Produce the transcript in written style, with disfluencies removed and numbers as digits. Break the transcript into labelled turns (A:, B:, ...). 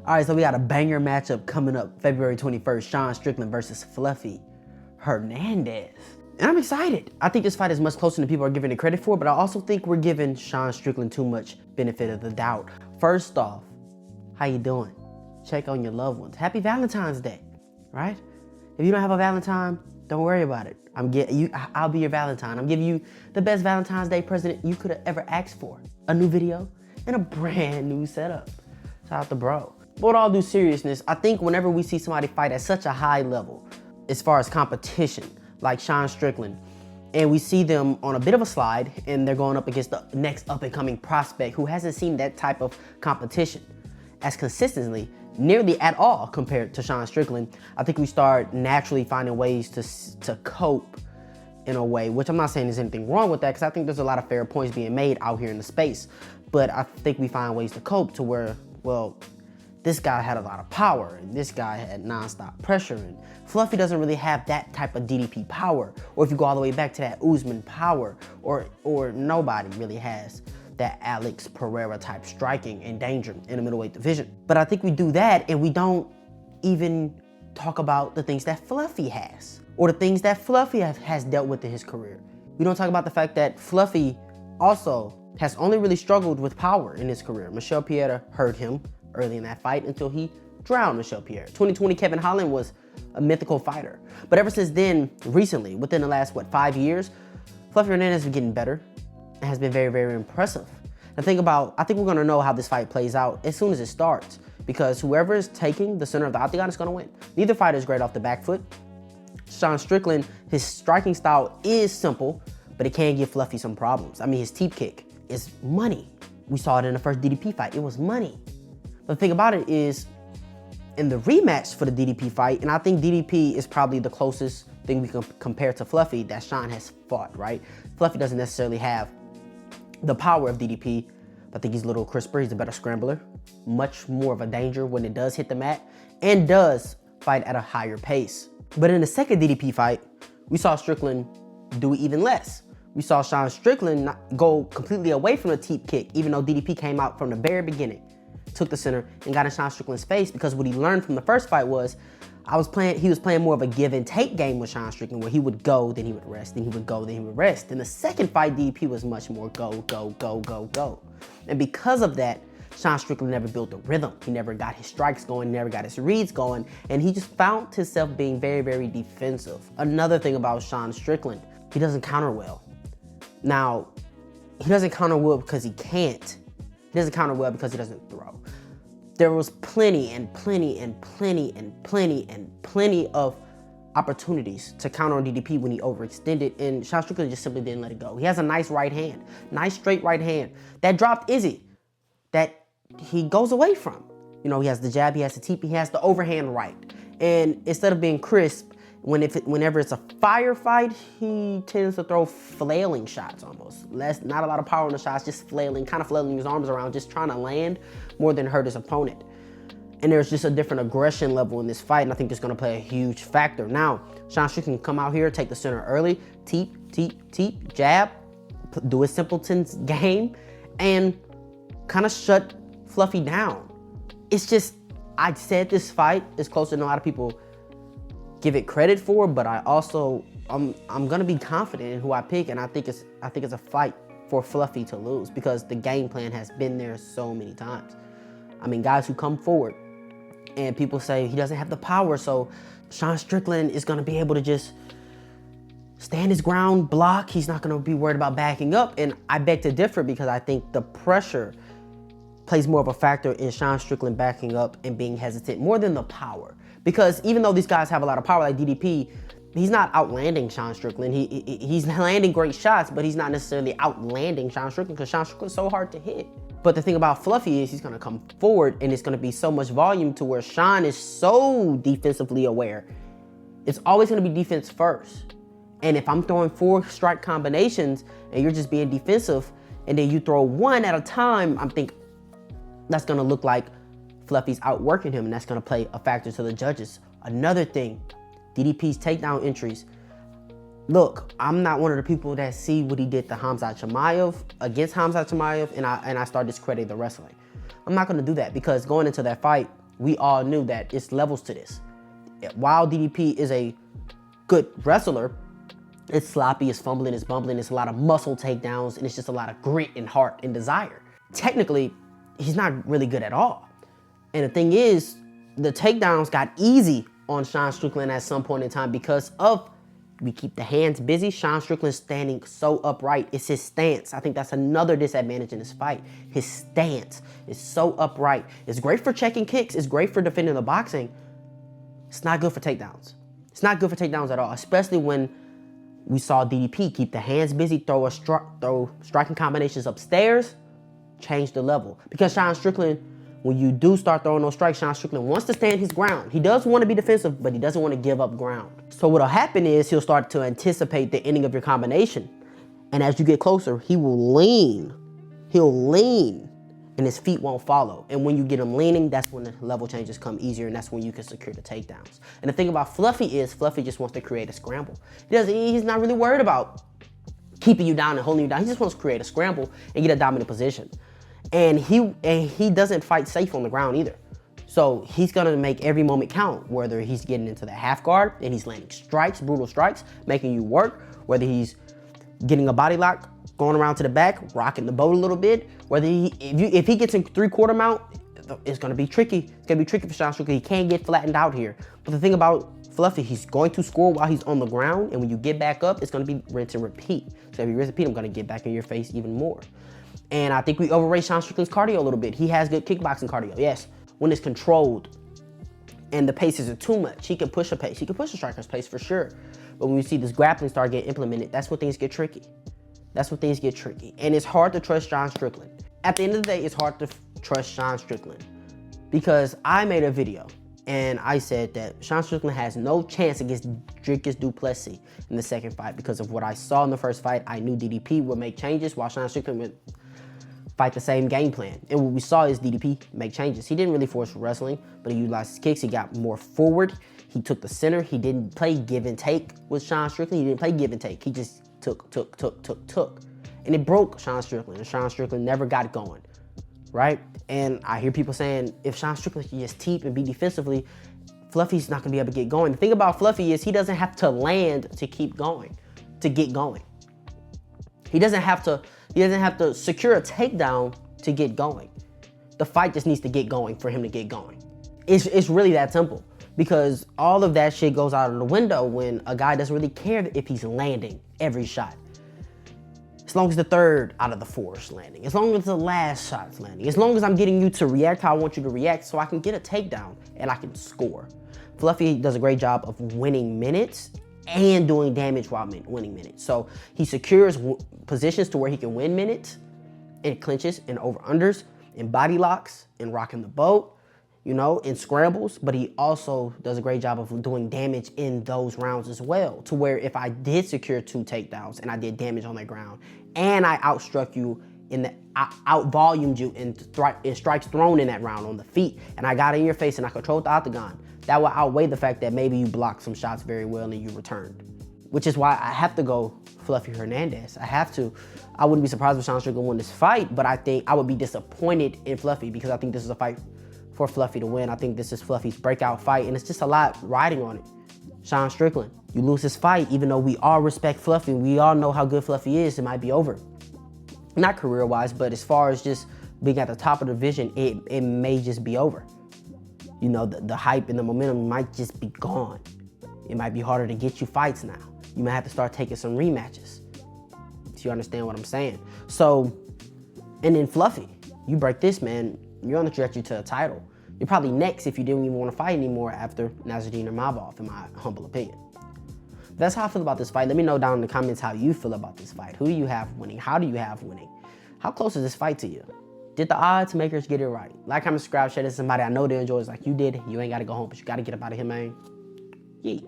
A: All right, so we got a banger matchup coming up February 21st, Sean Strickland versus Fluffy Hernandez. And I'm excited. I think this fight is much closer than people are giving it credit for, but I also think we're giving Sean Strickland too much benefit of the doubt. First off, how you doing? Check on your loved ones. Happy Valentine's Day, right? If you don't have a Valentine, don't worry about it. I'll be your Valentine. I'm giving you the best Valentine's Day present you could have ever asked for. A new video and a brand new setup. Shout out to bro. But with all due seriousness, I think whenever we see somebody fight at such a high level, as far as competition, like Sean Strickland, and we see them on a bit of a slide and they're going up against the next up and coming prospect who hasn't seen that type of competition as consistently, nearly at all compared to Sean Strickland, I think we start naturally finding ways to cope in a way, which I'm not saying there's anything wrong with that, because I think there's a lot of fair points being made out here in the space. But I think we find ways to cope to where, well, this guy had a lot of power and this guy had nonstop pressure, and Fluffy doesn't really have that type of DDP power. Or if you go all the way back to that Usman power, or nobody really has that Alex Pereira type striking and danger in the middleweight division. But I think we do that and we don't even talk about the things that Fluffy has, or the things that Fluffy has dealt with in his career. We don't talk about the fact that Fluffy also has only really struggled with power in his career. Michel Pereira hurt him early in that fight until he drowned Michel Pereira. 2020 Kevin Holland was a mythical fighter. But ever since then, recently, within the last, 5 years, Fluffy Hernandez has been getting better and has been very, very impressive. I think we're gonna know how this fight plays out as soon as it starts, because whoever is taking the center of the octagon is gonna win. Neither fighter is great off the back foot. Sean Strickland, his striking style is simple, but it can give Fluffy some problems. I mean, his teep kick is money. We saw it in the first DDP fight, it was money. But the thing about it is, in the rematch for the DDP fight, and I think DDP is probably the closest thing we can compare to Fluffy that Sean has fought, right? Fluffy doesn't necessarily have the power of DDP, but I think he's a little crisper, he's a better scrambler, much more of a danger when it does hit the mat, and does fight at a higher pace. But in the second DDP fight, we saw Strickland do even less. We saw Sean Strickland go completely away from the teep kick, even though DDP came out from the very beginning, took the center, and got in Sean Strickland's face, because what he learned from the first fight was he was playing more of a give and take game with Sean Strickland, where he would go, then he would rest, then he would go, then he would rest. In the second fight, DDP was much more go, go, go, go, go. And because of that, Sean Strickland never built a rhythm. He never got his strikes going, never got his reads going, and he just found himself being very, very defensive. Another thing about Sean Strickland, he doesn't counter well. Now, he doesn't counter well because he can't. He doesn't counter well because he doesn't throw. There was plenty of opportunities to counter on DDP when he overextended, and Sean Strickland just simply didn't let it go. He has a nice right hand, nice straight right hand that dropped Izzy, that he goes away from. You know, he has the jab, he has the teep, he has the overhand right. And instead of being crisp, whenever it's a firefight, he tends to throw flailing shots almost. Not a lot of power in the shots, just flailing, kind of flailing his arms around, just trying to land more than hurt his opponent. And there's just a different aggression level in this fight, and I think it's gonna play a huge factor. Now, Sean Strickland can come out here, take the center early, teep, jab, do his simpleton's game, and kind of shut Fluffy down. It's just, I said this fight is closer than a lot of people give it credit for, but I'm gonna be confident in who I pick, and I think it's a fight for Fluffy to lose, because the game plan has been there so many times. I mean, guys who come forward and people say he doesn't have the power, so Sean Strickland is gonna be able to just stand his ground, block. He's not gonna be worried about backing up, and I beg to differ, because I think the pressure plays more of a factor in Sean Strickland backing up and being hesitant more than the power. Because even though these guys have a lot of power like DDP, he's not outlanding Sean Strickland. He's landing great shots, but he's not necessarily outlanding Sean Strickland, because Sean Strickland's so hard to hit. But the thing about Fluffy is he's gonna come forward, and it's gonna be so much volume to where Sean is so defensively aware. It's always gonna be defense first. And if I'm throwing 4 strike combinations and you're just being defensive, and then you throw 1 at a time, I think that's gonna look like Fluffy's outworking him, and that's gonna play a factor to the judges. Another thing, DDP's takedown entries. Look, I'm not one of the people that see what he did to Khamzat Chimaev, against Khamzat Chimaev, and I start discrediting the wrestling. I'm not gonna do that, because going into that fight, we all knew that it's levels to this. While DDP is a good wrestler, it's sloppy, it's fumbling, it's bumbling, it's a lot of muscle takedowns, and it's just a lot of grit and heart and desire. Technically, he's not really good at all. And the thing is, the takedowns got easy on Sean Strickland at some point in time because of we keep the hands busy. Sean Strickland's standing so upright. It's his stance. I think that's another disadvantage in this fight. His stance is so upright. It's great for checking kicks. It's great for defending the boxing. It's not good for takedowns. It's not good for takedowns at all, especially when we saw DDP keep the hands busy, throw striking combinations upstairs, change the level. Because Sean Strickland, when you do start throwing those strikes, Sean Strickland wants to stand his ground. He does want to be defensive, but he doesn't want to give up ground. So what'll happen is he'll start to anticipate the ending of your combination. And as you get closer, he will lean. He'll lean, and his feet won't follow. And when you get him leaning, that's when the level changes come easier, and that's when you can secure the takedowns. And the thing about Fluffy is, Fluffy just wants to create a scramble. He's not really worried about keeping you down and holding you down. He just wants to create a scramble and get a dominant position. And he doesn't fight safe on the ground either. So he's gonna make every moment count, whether he's getting into the half guard and he's landing strikes, brutal strikes, making you work, whether he's getting a body lock, going around to the back, rocking the boat a little bit, whether if he gets in 3/4 mount, it's gonna be tricky. It's gonna be tricky for Sean Strickland. He can't get flattened out here. But the thing about Fluffy, he's going to score while he's on the ground, and when you get back up, it's gonna be rinse and repeat. So if you rinse and repeat, I'm gonna get back in your face even more. And I think we overrate Sean Strickland's cardio a little bit. He has good kickboxing cardio, yes. When it's controlled and the paces are too much, he can push a pace. He can push a striker's pace for sure. But when we see this grappling start getting implemented, that's when things get tricky. That's when things get tricky. And it's hard to trust Sean Strickland. At the end of the day, it's hard to trust Sean Strickland because I made a video and I said that Sean Strickland has no chance against Dricus Du Plessis in the second fight because of what I saw in the first fight. I knew DDP would make changes while Sean Strickland would fight the same game plan. And what we saw is DDP make changes. He didn't really force wrestling, but he utilized his kicks. He got more forward. He took the center. He didn't play give and take with Sean Strickland. He didn't play give and take. He just took. And it broke Sean Strickland. And Sean Strickland never got going, right? And I hear people saying, if Sean Strickland can just teep and be defensively, Fluffy's not gonna be able to get going. The thing about Fluffy is he doesn't have to land to keep going, to get going. He doesn't have to secure a takedown to get going. The fight just needs to get going for him to get going. It's really that simple because all of that shit goes out of the window when a guy doesn't really care if he's landing every shot. As long as the third out of the four is landing, as long as the last shot's landing, as long as I'm getting you to react how I want you to react so I can get a takedown and I can score. Fluffy does a great job of winning minutes and doing damage while winning minutes. So he secures positions to where he can win minutes and clinches and over-unders and body locks and rocking the boat, you know, and scrambles, but he also does a great job of doing damage in those rounds as well, to where if I did secure 2 takedowns and I did damage on that ground and I outstruck you out-volumed you in strikes thrown in that round on the feet and I got in your face and I controlled the octagon, that will outweigh the fact that maybe you blocked some shots very well and you returned. Which is why I have to go Fluffy Hernandez. I have to. I wouldn't be surprised if Sean Strickland won this fight, but I think I would be disappointed in Fluffy because I think this is a fight for Fluffy to win. I think this is Fluffy's breakout fight, and it's just a lot riding on it. Sean Strickland, you lose this fight, even though we all respect Fluffy, we all know how good Fluffy is, it might be over. Not career-wise, but as far as just being at the top of the division, it may just be over. You know, the hype and the momentum might just be gone. It might be harder to get you fights now. You might have to start taking some rematches. So you understand what I'm saying? So, and then Fluffy, you break this, man, you're on the trajectory to a title. You're probably next if you didn't even want to fight anymore after Nasruddin Nurmagomedov, in my humble opinion. That's how I feel about this fight. Let me know down in the comments how you feel about this fight. Who do you have winning? How do you have winning? How close is this fight to you? Did the odds makers get it right? Like, comment, subscribe, share this to somebody I know they enjoy. It's like you did. You ain't got to go home, but you got to get up out of here, man. Yeah.